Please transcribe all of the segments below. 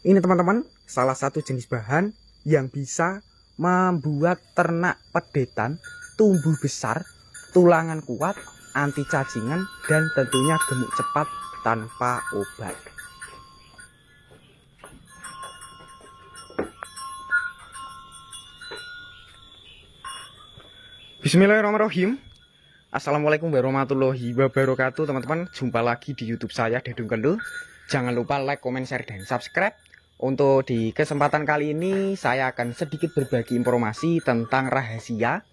Ini teman-teman, salah satu jenis bahan yang bisa membuat ternak pedetan tumbuh besar, tulangan kuat, anti cacingan, dan tentunya gemuk cepat tanpa obat. Bismillahirrahmanirrahim. Assalamualaikum warahmatullahi wabarakatuh. Teman-teman, jumpa lagi di YouTube saya, Dedung Kendul. Jangan lupa like, comment, share, dan subscribe. Untuk di kesempatan kali ini saya akan sedikit berbagi informasi tentang rahasia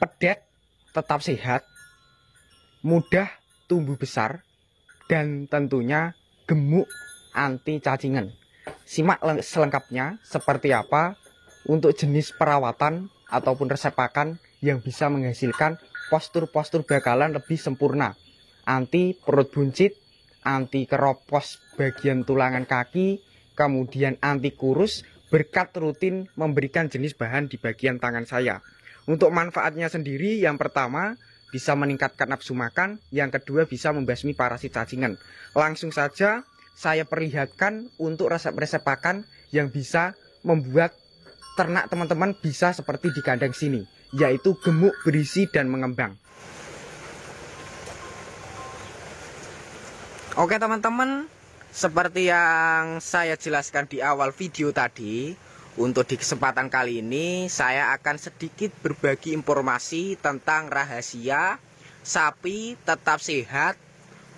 pedet tetap sehat, mudah tumbuh besar, dan tentunya gemuk anti cacingan. Simak selengkapnya seperti apa untuk jenis perawatan ataupun resep pakan yang bisa menghasilkan postur-postur bakalan lebih sempurna, anti perut buncit, anti keropos bagian tulangan kaki, kemudian anti kurus berkat rutin memberikan jenis bahan di bagian tangan saya. Untuk manfaatnya sendiri, yang pertama bisa meningkatkan nafsu makan, yang kedua bisa membasmi parasit cacingan. Langsung saja saya perlihatkan untuk resep-resep pakan yang bisa membuat ternak teman-teman bisa seperti di kandang sini, yaitu gemuk, berisi, dan mengembang. Oke teman-teman, seperti yang saya jelaskan di awal video tadi, untuk di kesempatan kali ini saya akan sedikit berbagi informasi tentang rahasia sapi tetap sehat,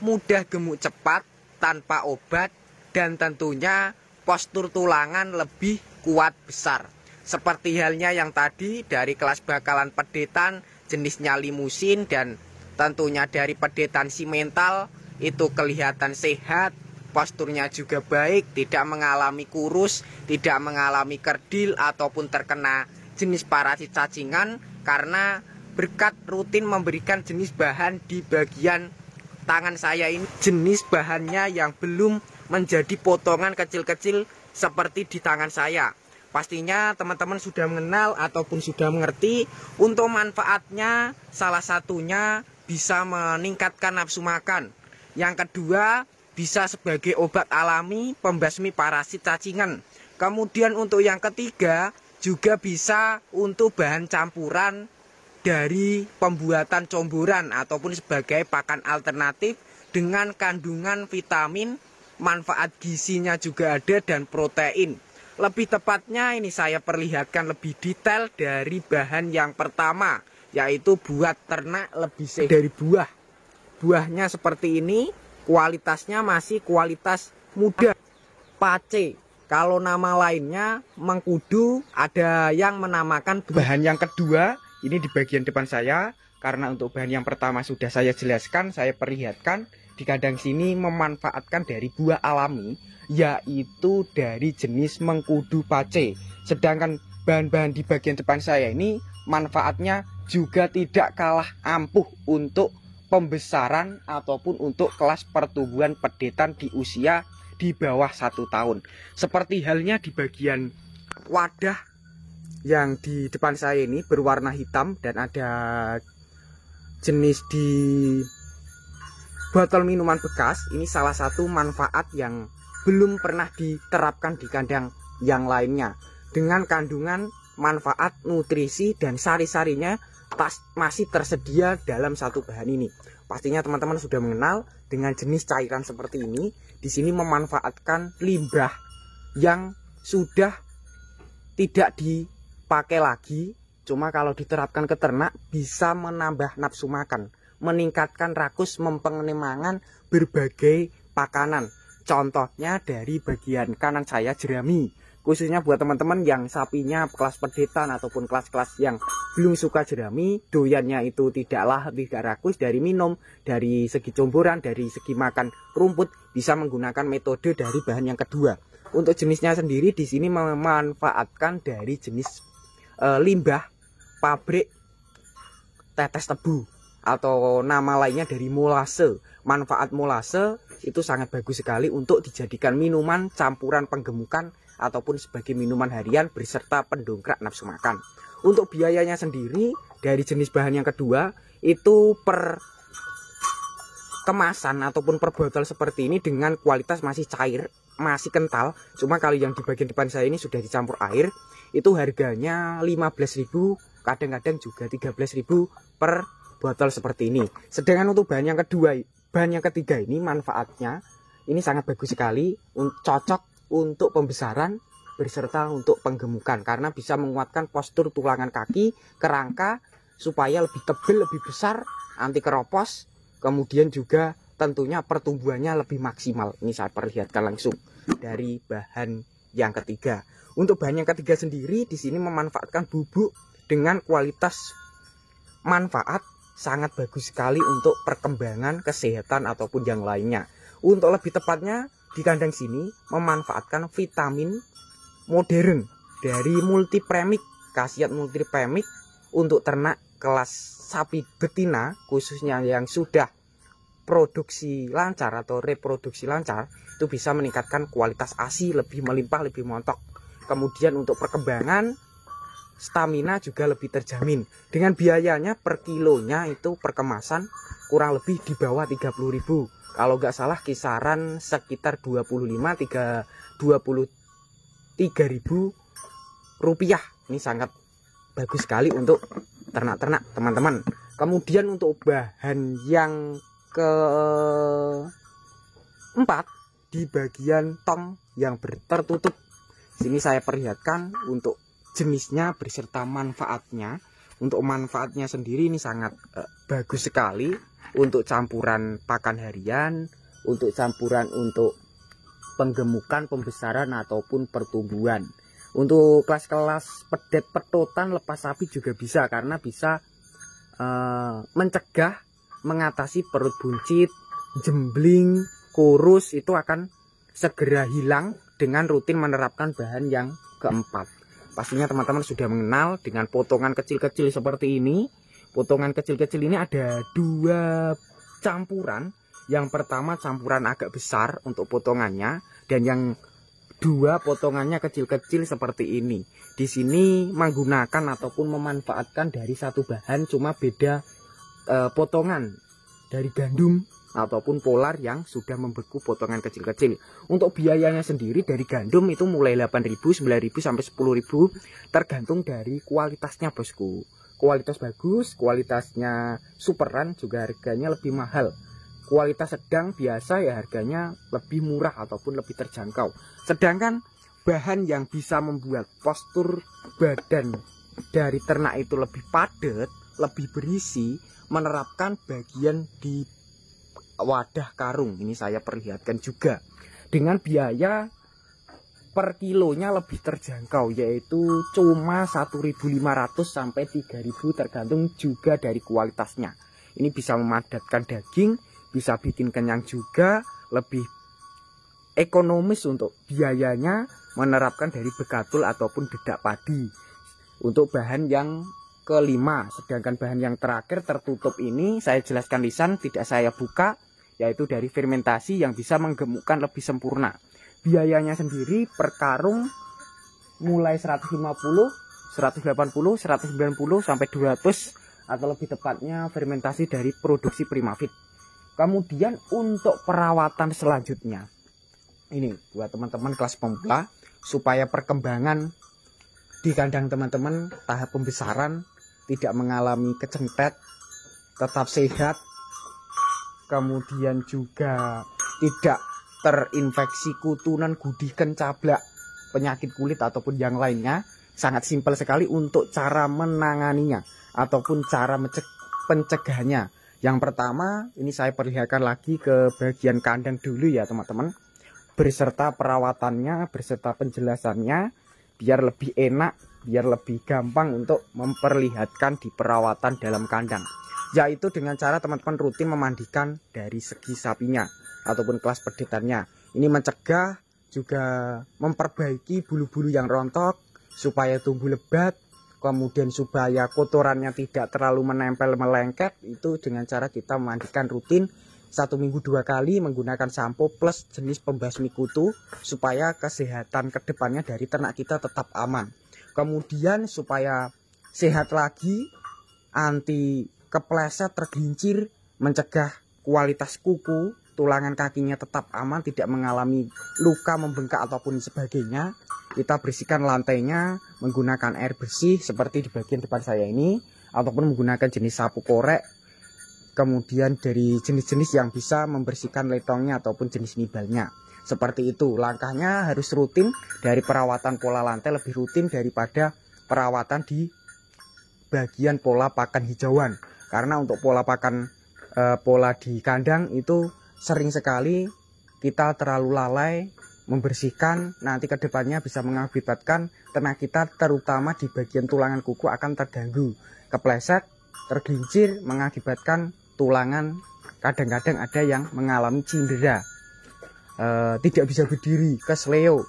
mudah gemuk cepat tanpa obat, dan tentunya postur tulangan lebih kuat besar. Seperti halnya yang tadi dari kelas bakalan pedetan jenisnya limusin, dan tentunya dari pedetan simental itu kelihatan sehat, posturnya juga baik, tidak mengalami kurus, tidak mengalami kerdil ataupun terkena jenis parasit cacingan, karena berkat rutin memberikan jenis bahan di bagian tangan saya ini, jenis bahannya yang belum menjadi potongan kecil-kecil seperti di tangan saya. Pastinya teman-teman sudah mengenal ataupun sudah mengerti untuk manfaatnya. Salah satunya bisa meningkatkan nafsu makan. Yang kedua, bisa sebagai obat alami pembasmi parasit cacingan. Kemudian untuk yang ketiga, juga bisa untuk bahan campuran dari pembuatan comboran ataupun sebagai pakan alternatif dengan kandungan vitamin, manfaat gizinya juga ada, dan protein. Lebih tepatnya ini saya perlihatkan lebih detail dari bahan yang pertama, yaitu buat ternak lebih sehat. Dari buahnya seperti ini, kualitasnya masih kualitas muda, pace. Kalau nama lainnya mengkudu, ada yang menamakan bahan yang kedua. Ini di bagian depan saya, karena untuk bahan yang pertama sudah saya jelaskan, saya perlihatkan di kandang sini memanfaatkan dari buah alami, yaitu dari jenis mengkudu pace. Sedangkan bahan-bahan di bagian depan saya ini manfaatnya juga tidak kalah ampuh untuk pembesaran ataupun untuk kelas pertumbuhan pedetan di usia di bawah 1 tahun. Seperti halnya di bagian wadah yang di depan saya ini berwarna hitam dan ada jenis di botol minuman bekas. Ini salah satu manfaat yang belum pernah diterapkan di kandang yang lainnya, dengan kandungan manfaat nutrisi dan sari-sarinya masih tersedia dalam satu bahan ini. Pastinya teman-teman sudah mengenal dengan jenis cairan seperti ini. Di sini memanfaatkan limbah yang sudah tidak dipakai lagi, cuma kalau diterapkan ke ternak bisa menambah nafsu makan, meningkatkan rakus, mempengemangan berbagai pakanan. Contohnya dari bagian kanan saya, jerami. Khususnya buat teman-teman yang sapinya kelas pedetan ataupun kelas-kelas yang belum suka jerami, doyannya itu tidak rakus dari minum, dari segi comboran, dari segi makan rumput, bisa menggunakan metode dari bahan yang kedua. Untuk jenisnya sendiri di sini memanfaatkan dari jenis limbah pabrik tetes tebu, atau nama lainnya dari molase. Manfaat molase itu sangat bagus sekali untuk dijadikan minuman campuran penggemukan ataupun sebagai minuman harian beserta pendongkrak nafsu makan. Untuk biayanya sendiri dari jenis bahan yang kedua itu per kemasan ataupun per botol seperti ini dengan kualitas masih cair, masih kental. Cuma kalau yang di bagian depan saya ini sudah dicampur air, itu harganya 15.000, kadang-kadang juga 13.000 per botol seperti ini. Sedangkan untuk bahan yang ketiga ini manfaatnya ini sangat bagus sekali, cocok untuk pembesaran berserta untuk penggemukan karena bisa menguatkan postur tulangan kaki, kerangka supaya lebih tebal, lebih besar, anti keropos. Kemudian juga tentunya pertumbuhannya lebih maksimal. Ini saya perlihatkan langsung dari bahan yang ketiga. Untuk bahan yang ketiga sendiri di sini memanfaatkan bubuk dengan kualitas manfaat sangat bagus sekali untuk perkembangan kesehatan ataupun yang lainnya. Untuk lebih tepatnya di kandang sini memanfaatkan vitamin modern dari multipremik, khasiat multipremik untuk ternak kelas sapi betina khususnya yang sudah produksi lancar atau reproduksi lancar, itu bisa meningkatkan kualitas ASI lebih melimpah, lebih montok. Kemudian untuk perkembangan stamina juga lebih terjamin. Dengan biayanya per kilonya itu per kemasan kurang lebih di bawah 30.000. Kalau nggak salah kisaran sekitar 23.000 rupiah. Ini sangat bagus sekali untuk ternak-ternak teman-teman. Kemudian untuk bahan yang keempat di bagian tong yang tertutup, sini saya perlihatkan untuk jenisnya berserta manfaatnya. Untuk manfaatnya sendiri ini sangat bagus sekali untuk campuran pakan harian, untuk campuran untuk penggemukan, pembesaran ataupun pertumbuhan. Untuk kelas-kelas pedet, petotan, lepas sapi juga bisa karena bisa mencegah, mengatasi perut buncit, jembling, kurus, itu akan segera hilang dengan rutin menerapkan bahan yang keempat. Pastinya teman-teman sudah mengenal dengan potongan kecil-kecil seperti ini. Potongan kecil-kecil ini ada dua campuran. Yang pertama campuran agak besar untuk potongannya, dan yang dua potongannya kecil-kecil seperti ini. Di sini menggunakan ataupun memanfaatkan dari satu bahan, cuma beda potongan dari gandum ataupun polar yang sudah membeku potongan kecil-kecil. Untuk biayanya sendiri dari gandum itu mulai 8.000, 9.000 sampai 10.000 tergantung dari kualitasnya bosku. Kualitas bagus, kualitasnya superan juga harganya lebih mahal. Kualitas sedang biasa ya harganya lebih murah ataupun lebih terjangkau. Sedangkan bahan yang bisa membuat postur badan dari ternak itu lebih padat, lebih berisi, menerapkan bagian di wadah karung. Ini saya perlihatkan juga dengan biaya per kilonya lebih terjangkau, yaitu cuma 1.500 sampai 3.000 tergantung juga dari kualitasnya. Ini bisa memadatkan daging, bisa bikin kenyang juga, lebih ekonomis untuk biayanya menerapkan dari bekatul ataupun dedak padi. Untuk bahan yang kelima, sedangkan bahan yang terakhir tertutup ini saya jelaskan lisan, tidak saya buka, yaitu dari fermentasi yang bisa menggemukkan lebih sempurna. Biayanya sendiri per karung mulai 150, 180, 190 sampai 200 atau lebih tepatnya fermentasi dari produksi Primavit. Kemudian untuk perawatan selanjutnya, ini buat teman-teman kelas pemula supaya perkembangan di kandang teman-teman tahap pembesaran tidak mengalami kecentet, tetap sehat, kemudian juga tidak terinfeksi kutunan, gudikan, cablak, penyakit kulit ataupun yang lainnya. Sangat simpel sekali untuk cara menanganinya ataupun cara pencegahannya. Yang pertama, ini saya perlihatkan lagi ke bagian kandang dulu ya teman-teman, berserta perawatannya, berserta penjelasannya, biar lebih enak, biar lebih gampang untuk memperlihatkan di perawatan dalam kandang. Yaitu dengan cara teman-teman rutin memandikan dari segi sapinya ataupun kelas pedetannya. Ini mencegah, juga memperbaiki bulu-bulu yang rontok supaya tumbuh lebat. Kemudian supaya kotorannya tidak terlalu menempel melengket, itu dengan cara kita memandikan rutin 1 minggu 2 kali menggunakan sampo plus jenis pembasmi kutu supaya kesehatan kedepannya dari ternak kita tetap aman. Kemudian supaya sehat lagi, anti kepleset, tergelincir, mencegah kualitas kuku, tulangan kakinya tetap aman, tidak mengalami luka, membengkak ataupun sebagainya, kita bersihkan lantainya menggunakan air bersih seperti di bagian depan saya ini, ataupun menggunakan jenis sapu korek, kemudian dari jenis-jenis yang bisa membersihkan letongnya ataupun jenis nibalnya. Seperti itu, langkahnya harus rutin. Dari perawatan pola lantai lebih rutin daripada perawatan di bagian pola pakan hijauan. Karena untuk pola pakan pola di kandang itu sering sekali kita terlalu lalai membersihkan, nanti kedepannya bisa mengakibatkan ternak kita terutama di bagian tulangan kuku akan terganggu, kepleset, tergelincir, mengakibatkan tulangan kadang-kadang ada yang mengalami cedera, tidak bisa berdiri, kesleo.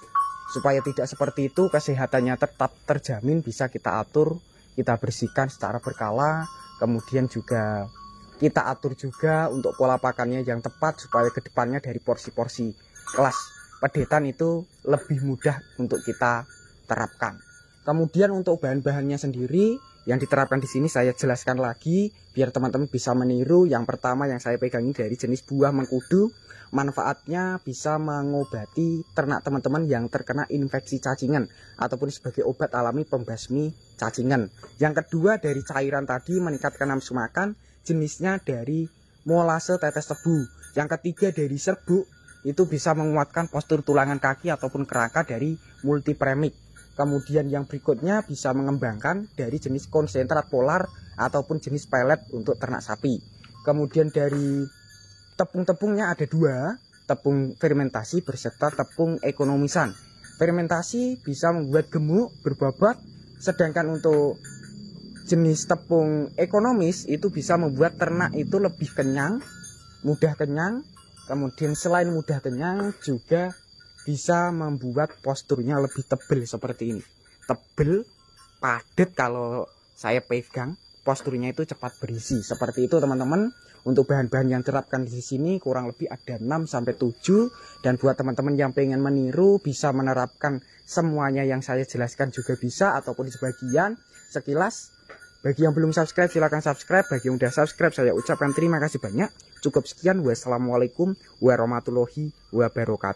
Supaya tidak seperti itu, kesehatannya tetap terjamin, bisa kita atur, kita bersihkan secara berkala, kemudian juga kita atur juga untuk pola pakannya yang tepat supaya kedepannya dari porsi-porsi kelas pedetan itu lebih mudah untuk kita terapkan. Kemudian untuk bahan-bahannya sendiri yang diterapkan di sini saya jelaskan lagi biar teman-teman bisa meniru. Yang pertama yang saya pegang ini dari jenis buah mengkudu. Manfaatnya bisa mengobati ternak teman-teman yang terkena infeksi cacingan ataupun sebagai obat alami pembasmi cacingan. Yang kedua dari cairan tadi meningkatkan nafsu makan, jenisnya dari molase tetes tebu. Yang ketiga dari serbuk, itu bisa menguatkan postur tulangan kaki ataupun kerangka dari multipremik. Kemudian yang berikutnya bisa mengembangkan dari jenis konsentrat polar ataupun jenis pelet untuk ternak sapi. Kemudian dari tepung-tepungnya ada dua, tepung fermentasi berserta tepung ekonomisan. Fermentasi bisa membuat gemuk, berbobot, sedangkan untuk jenis tepung ekonomis itu bisa membuat ternak itu lebih kenyang, mudah kenyang. Kemudian selain mudah kenyang juga bisa membuat posturnya lebih tebal seperti ini. Tebal, padat, kalau saya pegang posturnya itu cepat berisi. Seperti itu teman-teman. Untuk bahan-bahan yang diterapkan di sini kurang lebih ada 6-7, dan buat teman-teman yang pengen meniru bisa menerapkan semuanya yang saya jelaskan juga bisa, ataupun sebagian sekilas. Bagi yang belum subscribe silahkan subscribe, bagi yang udah subscribe saya ucapkan terima kasih banyak. Cukup sekian, wassalamualaikum warahmatullahi wabarakatuh.